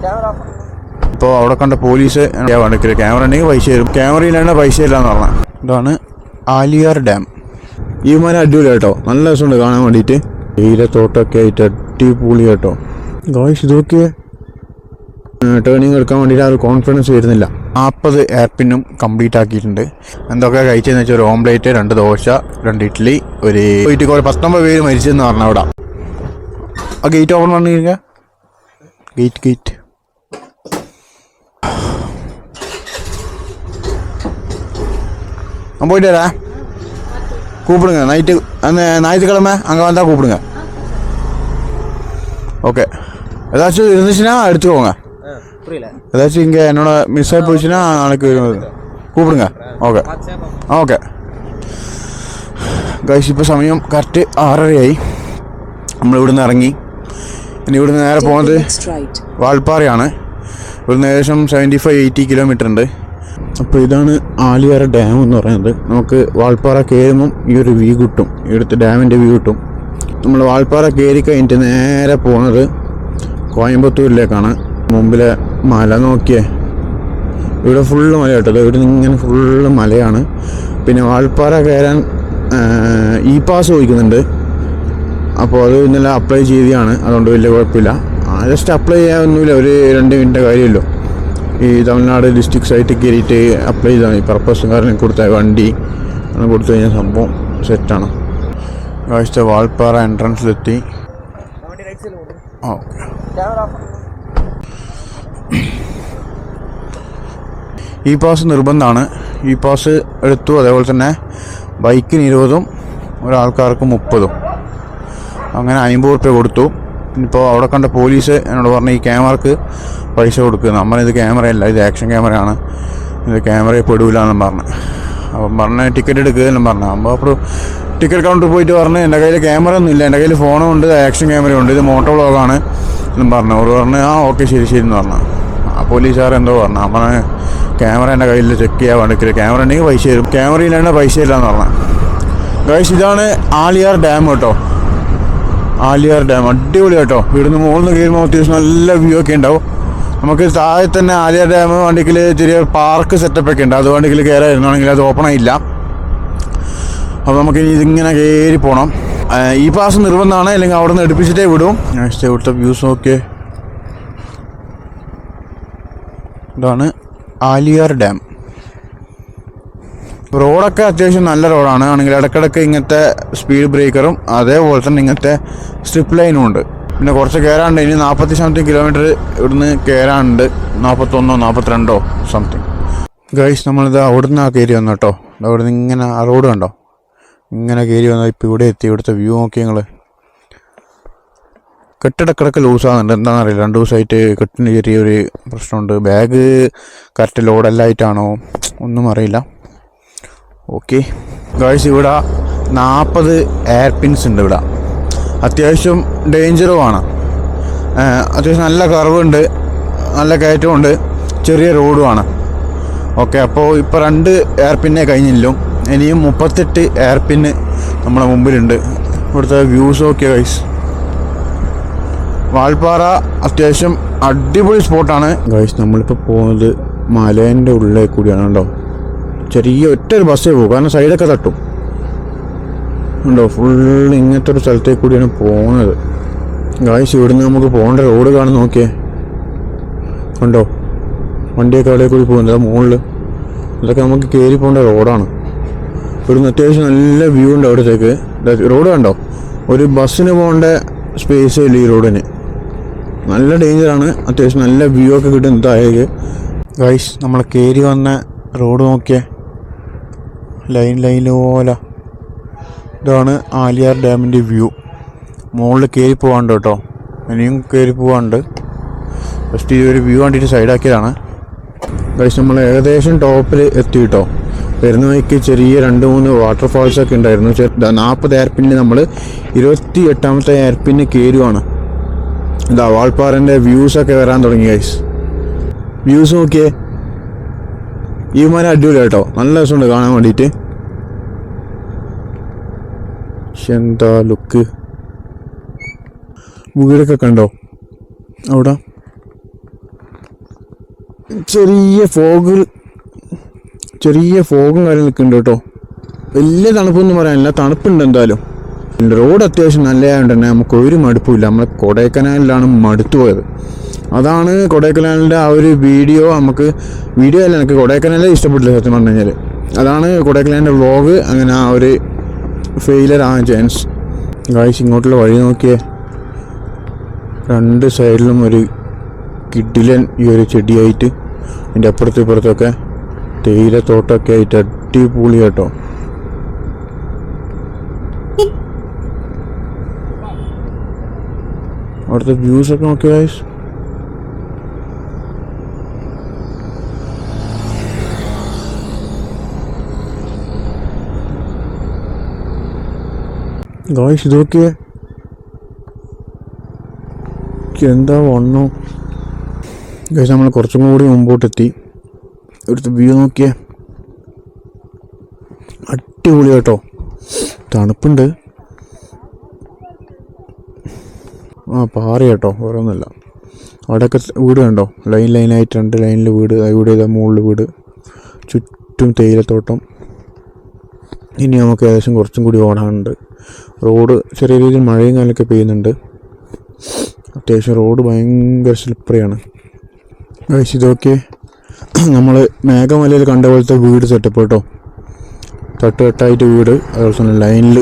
ഇപ്പോൾ അവിടെ കണ്ട പോലീസ് വണ്ടിക്കില്ല, ക്യാമറ ഉണ്ടെങ്കിൽ പൈസ തരും, ക്യാമറയിലാണ് പൈസ ഇല്ലാന്ന് പറഞ്ഞത്. ഇതാണ് ആലിയാർ ഡാം. ഈ മല അടിപൊളി കേട്ടോ, നല്ല രസമുണ്ട് കാണാൻ വേണ്ടിയിട്ട്. തേയിലത്തോട്ടമൊക്കെ ആയിട്ട് അടിപൊളി കേട്ടോ. ഗോയ്സ് ഇതൊക്കെ ടേണിങ് എടുക്കാൻ വേണ്ടിയിട്ട് ആ ഒരു കോൺഫിഡൻസ് വരുന്നില്ല. 40 എയർപിന്നും കംപ്ലീറ്റ് ആക്കിയിട്ടുണ്ട്. എന്തൊക്കെ കഴിച്ചതെന്ന് വെച്ചാൽ ഒരു ഓംപ്ലേറ്റ്, 2 ദോശ, 2 ഇഡ്ഡലി, ഒരു 19 പേര് മരിച്ചെന്ന് പറഞ്ഞ അവിടെ. ആ ഗേറ്റ് ഓപ്പൺ பண்ணிருங்க. ഗേറ്റ് நான் போயிட்டு வரேன், கூப்பிடுங்க. நைட்டு அந்த ஞாயிற்றுக்கிழமை அங்கே வந்தால் கூப்பிடுங்க. ஓகே, ஏதாச்சும் இருந்துச்சுன்னா எடுத்துக்கோங்க. ஏதாச்சும் இங்கே என்னோட மிஸ் ஆகி போச்சுன்னா நாளைக்கு கூப்பிடுங்க. ഓക്കെ ഓക്കെ ഗൈസ്, ഇപ്പോൾ സമയം കറക്റ്റ് 6:30 നമ്മളിവിടുന്ന് ഇറങ്ങി. ഇനി ഇവിടുന്ന് നേരെ പോകുന്നത് വാൾപ്പാറയാണ്. ഇവിടുന്ന് ഏകദേശം 75-80 കിലോമീറ്റർ ഉണ്ട്. അപ്പോൾ ഇതാണ് ആലിയാർ ഡാം എന്ന് പറയുന്നത്. നമുക്ക് വാൾപ്പാറ കയറുമ്പം ഈ ഒരു വ്യൂ കിട്ടും, ഇവിടുത്തെ ഡാമിൻ്റെ വ്യൂ കിട്ടും. നമ്മൾ വാൾപ്പാറ കയറി കഴിഞ്ഞിട്ട് നേരെ പോകുന്നത് കോയമ്പത്തൂരിലേക്കാണ്. മുമ്പിലെ മല നോക്കിയേ, ഇവിടെ ഫുള്ള് മല കേട്ടോ. ഇവിടെ നിന്ന് ഇങ്ങനെ ഫുള്ള് മലയാണ്. പിന്നെ വാൾപ്പാറ കയറാൻ ഇ പാസ് ചോദിക്കുന്നുണ്ട്. അപ്പോൾ അത് ഇന്നലെ അപ്ലൈ ചെയ്തതാണ്, അതുകൊണ്ട് വലിയ കുഴപ്പമില്ല. ജസ്റ്റ് അപ്ലൈ ചെയ്യാനൊന്നുമില്ല, ഒരു 2 മിനിറ്റ് കാര്യമല്ലോ. ഈ തമിഴ്നാട് ഡിസ്ട്രിക്ട് സൈറ്റിൽ കയറിയിട്ട് അപ്ലൈ ചെയ്താണ്. ഈ പർപ്പസ് കാരണം കൊടുത്ത വണ്ടി അങ്ങനെ കൊടുത്തു കഴിഞ്ഞാൽ സംഭവം സെറ്റാണ്. കാഴ്ച വാൾപ്പാറ എൻട്രൻസിലെത്തി. ഓക്കെ, ഈ പാസ് നിർബന്ധമാണ്. ഈ പാസ് എടുത്തു. അതേപോലെ തന്നെ ബൈക്കിന് 20-ഉം ഒരാൾക്കാർക്ക് 30-ഉം, അങ്ങനെ 50 റുപ്യ കൊടുത്തു. ഇപ്പോൾ അവിടെ കണ്ട പോലീസ് എന്നോട് പറഞ്ഞു ഈ ക്യാമറക്ക് പൈസ കൊടുക്കുക. നമ്മളിത് ക്യാമറയല്ല, ഇത് ആക്ഷൻ ക്യാമറയാണ്, ഇത് ക്യാമറയിൽ പെടില്ല എന്നും പറഞ്ഞു. അപ്പം പറഞ്ഞ് ടിക്കറ്റ് എടുക്കുക എന്നും പറഞ്ഞു. അപ്പോൾ ടിക്കറ്റ് കൗണ്ടർ പോയിട്ട് പറഞ്ഞ് എൻ്റെ കയ്യിൽ ക്യാമറ ഒന്നുമില്ല, എൻ്റെ കയ്യിൽ ഫോണും ഉണ്ട്, ആക്ഷൻ ക്യാമറയുണ്ട്, ഇത് മോട്ടോ വ്ളോഗാണ് എന്നും പറഞ്ഞു. അവർ പറഞ്ഞു ആ ഓക്കെ ശരി എന്ന് പറഞ്ഞു. ആ പോലീസുകാർ എന്തോ പറഞ്ഞു. അപ്പം ക്യാമറ എൻ്റെ കയ്യിൽ ചെക്ക് ചെയ്യാൻ വേണ്ടിക്കില്ല, ക്യാമറ ഉണ്ടെങ്കിൽ പൈസ തരും, ക്യാമറയിലാണ് പൈസ ഇല്ലാന്ന് പറഞ്ഞു. ഗൈസ് ഇതാണ് ആലിയാർ ഡാം കേട്ടോ. ആലിയാർ ഡാം അടിപൊളി കേട്ടോ. ഇവിടുന്ന് മുകളിൽ നിന്ന് കയറുമ്പോൾ അത്യാവശ്യം നല്ല വ്യൂ ഒക്കെ ഉണ്ടാവും. നമുക്ക് താഴെ തന്നെ ആലിയാർ ഡാം വണ്ടിക്കിൽ ചെറിയ പാർക്ക് സെറ്റപ്പ് ഒക്കെ ഉണ്ട്. അത് വണ്ടിക്കിൽ കയറായിരുന്നാണെങ്കിൽ അത് ഓപ്പൺ ആയില്ല. അപ്പോൾ നമുക്ക് ഇതിങ്ങനെ കയറി പോകണം. ഈ പാസ് നിർബന്ധമാണ്, അല്ലെങ്കിൽ അവിടെ നിന്ന് എടുപ്പിച്ചിട്ടേ വിടും. ഇവിടുത്തെ വ്യൂസ് നോക്കിയേ. ഇതാണ് ആലിയാർ ഡാം. റോഡൊക്കെ അത്യാവശ്യം നല്ല റോഡാണ്. ആണെങ്കിൽ ഇടയ്ക്കിടയ്ക്ക് ഇങ്ങനത്തെ സ്പീഡ് ബ്രേക്കറും അതേപോലെ തന്നെ ഇങ്ങനത്തെ സ്ട്രിപ്പ് ലൈനും ഉണ്ട്. പിന്നെ കുറച്ച് കയറാണ്ട്, ഇനി 40-something കിലോമീറ്റർ ഇവിടുന്ന് കയറാനുണ്ട്. 41-ഓ 42-ഓ സംതിങ്. ഗൈസ് നമ്മളിത് അവിടെ നിന്നാണ് കയറി വന്നു കേട്ടോ. അവിടെ നിന്ന് ഇങ്ങനെ ആ റോഡ് കണ്ടോ, ഇങ്ങനെ കയറി വന്നാൽ ഇപ്പോൾ ഇവിടെ എത്തി. ഇവിടുത്തെ വ്യൂ നോക്കി ഞങ്ങൾ. കെട്ടിടക്കിടക്ക് ലൂസാകുന്നുണ്ട്, എന്താണെന്നറിയില്ല. 2 ദിവസമായിട്ട് കെട്ടിന് ചെറിയൊരു പ്രശ്നമുണ്ട്. ബാഗ് കറക്റ്റ് ലോഡെല്ലായിട്ടാണോ ഒന്നും അറിയില്ല. ഓക്കെ ഗൈസ്, ഇവിടെ 40 എയർ പിൻസ് ഉണ്ട്. ഇവിടെ അത്യാവശ്യം ഡേഞ്ചറുമാണ്. അത്യാവശ്യം നല്ല കർവുണ്ട്, നല്ല കയറ്റമുണ്ട്, ചെറിയ റോഡുമാണ്. ഓക്കെ, അപ്പോൾ ഇപ്പോൾ 2 എയർ പിന്നെ കഴിഞ്ഞില്ലോ. ഇനിയും 38 എയർ പിന്ന് നമ്മുടെ മുമ്പിലുണ്ട്. ഇവിടുത്തെ വ്യൂസ് നോക്കിയ ഗൈസ്. വാൾപ്പാറ അത്യാവശ്യം അടിപൊളി സ്പോട്ടാണ് ഗൈസ്. നമ്മളിപ്പോൾ പോകുന്നത് മലേൻ്റെ ഉള്ളിൽ കൂടിയാണ് കേട്ടോ. ചെറിയ ഒറ്റൊരു ബസ്സേ പോകും, കാരണം സൈഡൊക്കെ തട്ടും ഉണ്ടോ. ഫുള്ള് ഇങ്ങനത്തെ ഒരു സ്ഥലത്തേക്ക് കൂടിയാണ് പോകുന്നത് ഗൈസ്. ഇവിടുന്ന് നമുക്ക് പോകേണ്ട റോഡ് കാണാൻ നോക്കിയേ കണ്ടോ. വണ്ടിയൊക്കെ അവിടെ കൂടി പോകുന്നത് മുകളിൽ. ഇതൊക്കെ നമുക്ക് കയറി പോകേണ്ട റോഡാണ്. ഇവിടുന്ന് അത്യാവശ്യം നല്ല വ്യൂ ഉണ്ട് അവിടത്തേക്ക്. റോഡ് കണ്ടോ, ഒരു ബസ്സിന് പോകേണ്ട സ്പേസ് ഇല്ല ഈ റോഡിന്. നല്ല ഡേഞ്ചറാണ്. അത്യാവശ്യം നല്ല വ്യൂ ഒക്കെ കിട്ടും താഴേക്ക് ഗൈസ്. നമ്മൾ കയറി വന്ന റോഡ് നോക്കിയേ, ലൈൻ പോലെ. ഇതാണ് ആലിയാർ ഡാമിൻ്റെ വ്യൂ. മുകളിൽ കയറി പോകാണ്ട് കേട്ടോ, ഇനിയും കയറി പോകാണ്ട്. ജസ്റ്റ് ഈ ഒരു വ്യൂ കണ്ടിട്ട് സൈഡാക്കിയതാണ് ഗൈസ്. നമ്മൾ ഏകദേശം ടോപ്പിൽ എത്തി കേട്ടോ. വരുന്ന വഴിക്ക് ചെറിയ 2-3 വാട്ടർഫാൾസൊക്കെ ഉണ്ടായിരുന്നു. 40 എയർ പിന്നിൽ നമ്മൾ 28-ാമത്തെ എയർ പിന്ന് കയറുവാണ്. ഇതാ വാൾപ്പാറൻ്റെ വ്യൂസൊക്കെ വരാൻ തുടങ്ങി ഗൈസ്. വ്യൂസ് നോക്കിയേ, ഈ മല അടിപൊളി കേട്ടോ, നല്ല രസമുണ്ട് കാണാൻ വേണ്ടിയിട്ട്. എന്താ ലുക്ക്. വീടൊക്കെ കണ്ടോ അവിടെ. ചെറിയ ഫോഗും കാര്യം നിൽക്കുന്നുണ്ട് കേട്ടോ. വലിയ തണുപ്പൊന്നും പറയാനില്ല, തണുപ്പുണ്ട് എന്തായാലും. റോഡ് അത്യാവശ്യം നല്ലതായതുകൊണ്ട് തന്നെ നമുക്ക് ഒരു മടുപ്പില്ല. നമ്മൾ കൊടൈക്കനാലിലാണ് മടുത്തു പോയത്. അതാണ് കൊടൈക്കനാലിൻ്റെ ആ ഒരു വീഡിയോ അല്ല, എനിക്ക് കൊടൈക്കനാലേ ഇഷ്ടപ്പെട്ടില്ല സത്യം പറഞ്ഞു കഴിഞ്ഞാൽ. അതാണ് കൊടൈക്കനാലിൻ്റെ വ്ളോഗ് അങ്ങനെ ആ ഒരു ഫെയിലർ ആകാൻ ചാൻസ്. ഗായ്സ്, ഇങ്ങോട്ടുള്ള വഴി നോക്കിയേ, രണ്ട് സൈഡിലും ഒരു കിടിലൻ ഈ ഒരു ചെടിയായിട്ട്, അതിൻ്റെ അപ്പുറത്തും ഇപ്പുറത്തൊക്കെ തേയിലത്തോട്ടമൊക്കെ ആയിട്ട് അടിപൊളി കേട്ടോ. അവിടുത്തെ വ്യൂസൊക്കെ നോക്കിയ ഗായ്സ്. ഗായ്സ് ഇത് നോക്കിയേ, എന്താ വണ്ണോ. ഗായ്സ് നമ്മൾ കുറച്ചും കൂടി മുമ്പോട്ടെത്തി. ഇവിടുത്തെ വ്യൂ നോക്കിയേ, അടിപൊളി കേട്ടോ. തണുപ്പുണ്ട്. പാറ കേട്ടോ, വേറൊന്നുമില്ല. അവിടെയൊക്കെ വീട് കണ്ടോ, ലൈനായിട്ട് 2 ലൈനിൽ വീട്. ഇവിടെ ഇതാ മുകളിൽ വീട്, ചുറ്റും തേയിലത്തോട്ടം. ഇനി നമുക്ക് ഏകദേശം കുറച്ചും കൂടി ഓടാനുണ്ട്. റോഡ് ചെറിയ രീതിയിൽ മഴയും കാലൊക്കെ പെയ്യുന്നുണ്ട്. അത്യാവശ്യം റോഡ് ഭയങ്കര സ്ലിപ്പറിയാണ്. ഇതൊക്കെ നമ്മൾ മേഘമലയിൽ കണ്ട പോലത്തെ വീട് സെറ്റപ്പ് കേട്ടോ. തട്ടുകെട്ടായിട്ട് വീട്, അതുപോലെ തന്നെ ലൈനിൽ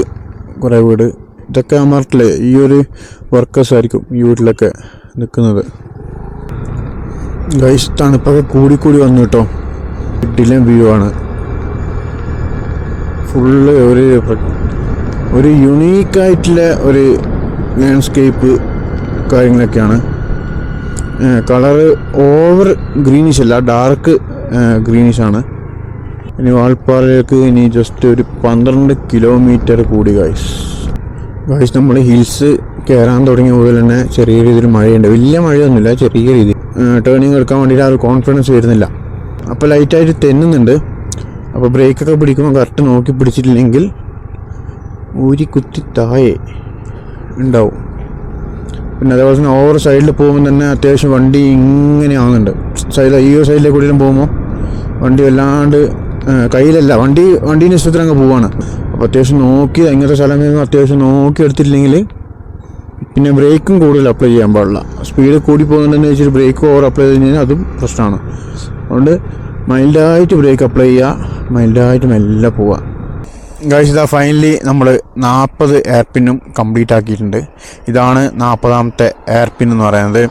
കുറേ വീട്. ഇതൊക്കെ അമർട്ടിലെ ഈ ഒരു വർക്കേഴ്സ് ആയിരിക്കും ഈ വീട്ടിലൊക്കെ നിൽക്കുന്നത്. ഗൈസ് തണുപ്പൊക്കെ കൂടി വന്നു കേട്ടോ. ഡിലേ വ്യൂ ആണ്. ഫുള്ള് ഒരു യുണീക്കായിട്ടുള്ള ഒരു ലാൻഡ്സ്കേപ്പ് കാര്യങ്ങളൊക്കെയാണ്. കളറ് ഓവർ ഗ്രീനിഷ് അല്ല, ഡാർക്ക് ഗ്രീനിഷാണ്. ഇനി വാൾപ്പാറയിലേക്ക് ഇനി ജസ്റ്റ് ഒരു 12 കിലോമീറ്റർ കൂടി ഗൈസ്. നമ്മൾ ഹിൽസ് കയറാൻ തുടങ്ങിയ മുതൽ തന്നെ ചെറിയ രീതിയിൽ മഴയുണ്ട്. വലിയ മഴയൊന്നുമില്ല, ചെറിയ രീതിയിൽ. ടേണിങ് എടുക്കാൻ വേണ്ടിയിട്ട് ആ ഒരു കോൺഫിഡൻസ് വരുന്നില്ല. അപ്പോൾ ലൈറ്റായിട്ട് തെന്നുന്നുണ്ട്. അപ്പോൾ ബ്രേക്കൊക്കെ പിടിക്കുമ്പോൾ കറക്റ്റ് നോക്കി പിടിച്ചിട്ടില്ലെങ്കിൽ ഊരി കുത്തി താഴെ ഉണ്ടാവും. പിന്നെ അതേപോലെ തന്നെ ഓവർ സൈഡിൽ പോകുമ്പോൾ തന്നെ അത്യാവശ്യം വണ്ടി ഇങ്ങനെ ആവുന്നുണ്ട്. ഈ ഒരു സൈഡിലേക്ക് കൂടിയും പോകുമ്പോൾ വണ്ടി വല്ലാണ്ട് കയ്യിലല്ല, വണ്ടീൻ്റെ ഇഷ്ടത്തിൽ അങ്ങ് പോവാണ്. അപ്പോൾ അത്യാവശ്യം നോക്കി, ഇങ്ങനത്തെ സ്ഥലങ്ങളിൽ അത്യാവശ്യം നോക്കി എടുത്തിട്ടില്ലെങ്കിൽ പിന്നെ ബ്രേക്കും കൂടുതൽ അപ്ലൈ ചെയ്യാൻ പാടില്ല. സ്പീഡ് കൂടി പോകുന്നുണ്ടെന്ന് വെച്ചിട്ട് ബ്രേക്ക് ഓവർ അപ്ലൈ ചെയ്ത് കഴിഞ്ഞാൽ അതും പ്രശ്നമാണ്. അതുകൊണ്ട് മൈൽഡായിട്ട് ബ്രേക്ക് അപ്ലൈ ചെയ്യുക, മൈൽഡായിട്ട് മെല്ലെ പോവുക. ഗൈസ് ഇതാ ഫൈനലി നമ്മൾ 40 എയർ പിന്നും കംപ്ലീറ്റ് ആക്കിയിട്ടുണ്ട്. ഇതാണ് 40ാമത്തെ എയർ പിൻ എന്ന് പറയുന്നത്.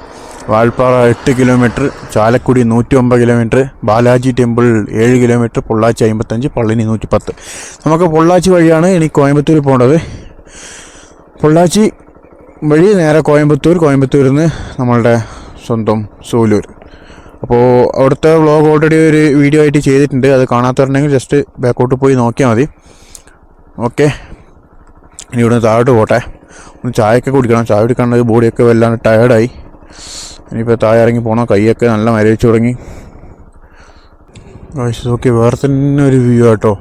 Valparai 8 kilometre, Chalakudy 109 kilometre, Balaji temple 7 kilometre, Pollachi 55, Palani 110. നമുക്ക് പൊള്ളാച്ചി വഴിയാണ് ഇനി കോയമ്പത്തൂർ പോകേണ്ടത്. പൊള്ളാച്ചി വഴി നേരെ കോയമ്പത്തൂരിൽ നിന്ന് നമ്മളുടെ സ്വന്തം സൂലൂർ. അപ്പോൾ അവിടുത്തെ വ്ളോഗ് ഓൾറെഡി ഒരു വീഡിയോ ആയിട്ട് ചെയ്തിട്ടുണ്ട്. അത് കാണാത്തവരുണ്ടെങ്കിൽ ജസ്റ്റ് ബാക്കോട്ട് പോയി നോക്കിയാൽ മതി. ഓക്കെ, ഇനി ഇവിടെ നിന്ന് താഴോട്ട് പോട്ടെ. ഒന്ന് ചായയൊക്കെ കുടിക്കണം. ചായ കുടിക്കാണ്ട് ബോഡിയൊക്കെ വല്ലാണ്ട് ടയേർഡായി. ഇനിയിപ്പോൾ താഴെ ഇറങ്ങി പോകണം. കൈയൊക്കെ നല്ല മരവിച്ച് തുടങ്ങി. ഓക്കെ, വേറെ തന്നെ ഒരു വ്യൂ കേട്ടോ.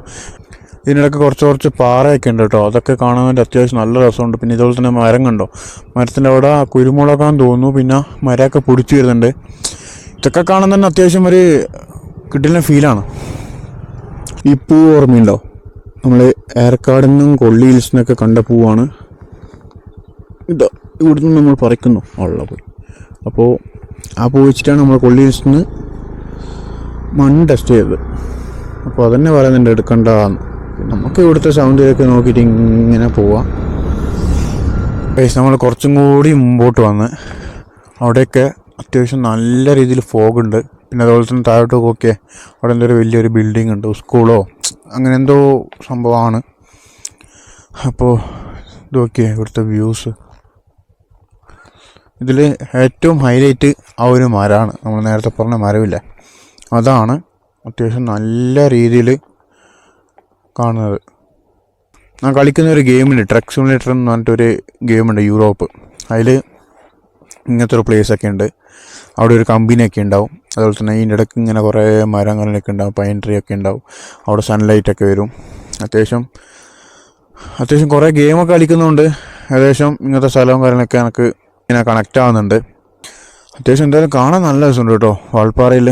ഇതിനിടയ്ക്ക് കുറച്ച് പാറയൊക്കെ ഉണ്ട് കേട്ടോ. അതൊക്കെ കാണാൻ വേണ്ടി അത്യാവശ്യം നല്ല രസമുണ്ട്. പിന്നെ ഇതുപോലെ തന്നെ മരം കണ്ടോ, മരത്തിൻ്റെ അവിടെ കുരുമുളകാൻ തോന്നുന്നു. പിന്നെ മരമൊക്കെ പൊടിച്ചു വരുന്നുണ്ട്. ഇതൊക്കെ കാണാൻ തന്നെ അത്യാവശ്യം ഒരു കിട്ടുന്ന ഫീലാണ്. ഈ പൂ ഓർമ്മയുണ്ടോ? നമ്മൾ ഏർക്കാടിൽ നിന്നും കൊള്ളി ഹിൽസിനൊക്കെ കണ്ട പൂവാണ്. ഇതാ ഇവിടുന്ന് നമ്മൾ പറിക്കുന്നു ഉള്ള പോയി. അപ്പോൾ ആ പൂ വെച്ചിട്ടാണ് നമ്മൾ കൊള്ളി ഹിൽസിൽ നിന്ന് മണ്ണ് ടെസ്റ്റ് ചെയ്തത്. അപ്പോൾ അതന്നെ പറയുന്നുണ്ട് എടുക്കണ്ടെന്ന്. നമുക്ക് ഇവിടുത്തെ സൗന്ദര്യമൊക്കെ നോക്കിയിട്ട് ഇങ്ങനെ പോവാം. നമ്മൾ കുറച്ചും കൂടി മുമ്പോട്ട് വന്ന് അവിടെയൊക്കെ അത്യാവശ്യം നല്ല രീതിയിൽ ഫോഗുണ്ട്. പിന്നെ അതുപോലെ തന്നെ താഴോട്ട് നോക്കിയേ, അവിടെ എന്തൊരു വലിയൊരു ബിൽഡിംഗ് ഉണ്ട്, സ്കൂളോ അങ്ങനെ എന്തോ സംഭവമാണ്. അപ്പോൾ ഇത് നോക്കിയേ ഇവിടുത്തെ വ്യൂസ്. ഇതിൽ ഏറ്റവും ഹൈലൈറ്റ് ആ ഒരു മരമാണ്, നമ്മൾ നേരത്തെ പറഞ്ഞ മരമില്ല, അതാണ് അത്യാവശ്യം നല്ല രീതിയിൽ കാണുന്നത്. ഞാൻ കളിക്കുന്ന ഒരു ഗെയിമുണ്ട്, ട്രക്ക് സിമുലേറ്റർ എന്ന് പറഞ്ഞിട്ടൊരു ഗെയിമുണ്ട് യൂറോപ്പ്. അതിൽ ഇങ്ങനത്തെ ഒരു പ്ലേസൊക്കെ ഉണ്ട്. അവിടെ ഒരു കമ്പനിയൊക്കെ ഉണ്ടാവും. അതുപോലെ തന്നെ ഇതിൻ്റെ ഇടയ്ക്ക് ഇങ്ങനെ കുറേ മരങ്ങളൊക്കെ ഉണ്ടാവും, പൈൻ ട്രീ ഒക്കെ ഉണ്ടാവും. അവിടെ സൺലൈറ്റൊക്കെ വരും. അത്യാവശ്യം കുറേ ഗെയിമൊക്കെ കളിക്കുന്നുണ്ട്. ഏകദേശം ഇങ്ങനത്തെ സ്ഥലവും കാര്യങ്ങളൊക്കെ എനിക്ക് ഇങ്ങനെ കണക്റ്റ് ആവുന്നുണ്ട്. അത്യാവശ്യം എന്തായാലും കാണാൻ നല്ല രസമുണ്ട് കേട്ടോ. വാൾപ്പാറയിൽ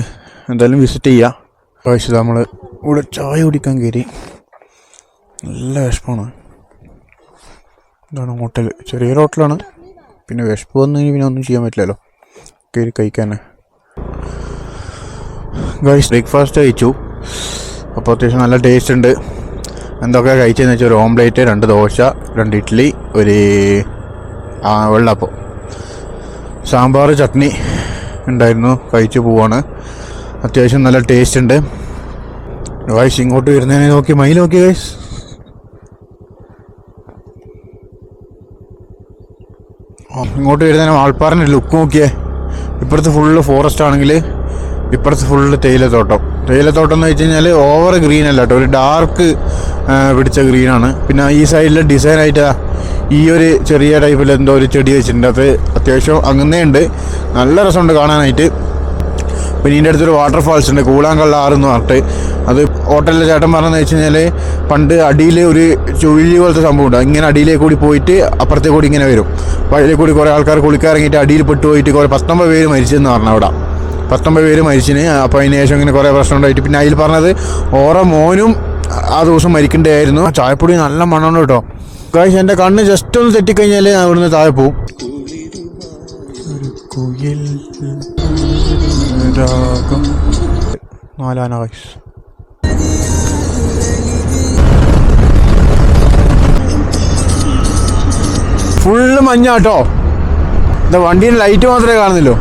എന്തായാലും വിസിറ്റ് ചെയ്യുക. കഴിച്ചത് നമ്മൾ ഇവിടെ ചായ കുടിക്കാൻ കയറി. നല്ല വിശപ്പാണ്. ഇതാണ് ഹോട്ടൽ, ചെറിയൊരു ഹോട്ടലാണ്. പിന്നെ വിശപ്പ് വന്നു കഴിഞ്ഞാൽ പിന്നെ ഒന്നും ചെയ്യാൻ പറ്റില്ലല്ലോ, കയറി കഴിക്കാൻ. ഗൈസ് ബ്രേക്ക്ഫാസ്റ്റ് കഴിച്ചു. അപ്പോൾ അത്യാവശ്യം നല്ല ടേസ്റ്റ് ഉണ്ട്. എന്തൊക്കെയാണ് കഴിച്ചതെന്ന് വെച്ചാൽ ഒരു ഓംലേറ്റ്, 2 ദോശ, 2 ഇഡ്ഡലി, ഒരു വെള്ളപ്പം, സാമ്പാർ, ചട്നി ഉണ്ടായിരുന്നു. കഴിച്ചു പോവാണ്. അത്യാവശ്യം നല്ല ടേസ്റ്റ് ഉണ്ട്. ഗൈസ് ഇങ്ങോട്ട് വരുന്നതിനെ നോക്കി മയിൽ നോക്കി ഗൈസ്. ഇങ്ങോട്ട് വരുന്നതിന് വാൾപ്പാറിൻ്റെ ലുക്ക് നോക്കിയേ. ഇപ്പുറത്ത് ഫുള്ള് ഫോറസ്റ്റ് ആണെങ്കിൽ ഇപ്പുറത്ത് ഫുള്ള് തേയിലത്തോട്ടം എന്ന് വെച്ച് കഴിഞ്ഞാൽ ഓവർ ഗ്രീൻ അല്ല കേട്ടോ, ഒരു ഡാർക്ക് പിടിച്ച ഗ്രീനാണ്. പിന്നെ ഈ സൈഡിൽ ഡിസൈനായിട്ട് ഈ ഒരു ചെറിയ ടൈപ്പിൽ എന്തോ ഒരു ചെടി വെച്ചിട്ടുണ്ട്. അത് അത്യാവശ്യം അങ്ങനെ ഉണ്ട്, നല്ല രസമുണ്ട് കാണാനായിട്ട്. പിന്നെ ഇതിൻ്റെ അടുത്തൊരു വാട്ടർഫാൾസ് ഉണ്ട്, കൂളാങ്കള്ള ആറെന്ന് പറഞ്ഞിട്ട്. അത് ഹോട്ടലിലെ ചേട്ടൻ പറഞ്ഞതെന്ന് വെച്ച് കഴിഞ്ഞാൽ പണ്ട് അടിയിൽ ഒരു ചുഴി പോലത്തെ സംഭവമുണ്ട്, ഇങ്ങനെ അടിയിലേക്ക് കൂടി പോയിട്ട് അപ്പുറത്തേക്ക് കൂടി ഇങ്ങനെ വരും. അപ്പോൾ അതിലേക്ക് കൂടി കുറേ ആൾക്കാർ കുളിക്കാറിങ്ങിയിട്ട് അടിയിൽ പെട്ടുപോയിട്ട് കുറേ 19 പേര് മരിച്ചെന്ന് പറഞ്ഞു. അവിടെ 19 പേര് മരിച്ചിന്. അപ്പോൾ അതിന് ശേഷം ഇങ്ങനെ കുറേ പ്രശ്നം ഉണ്ടായിട്ട് പിന്നെ അതിൽ പറഞ്ഞത് ഓരോ മോനും ആ ദിവസം മരിക്കേണ്ടതായിരുന്നു. ചായപ്പൊടി നല്ല മണമുണ്ട് കേട്ടോ ഗൈസ്. എൻ്റെ കണ്ണ് ജസ്റ്റ് ഒന്ന് തെറ്റിക്കഴിഞ്ഞാൽ അവിടുന്ന് താഴെ പോവും. കുയിൽ 4 ആന ഗൈസ്. ഫുള്ള് മഞ്ഞാട്ടോ. വണ്ടീൻ്റെ ലൈറ്റ് മാത്രമേ കാണുന്നില്ലോ.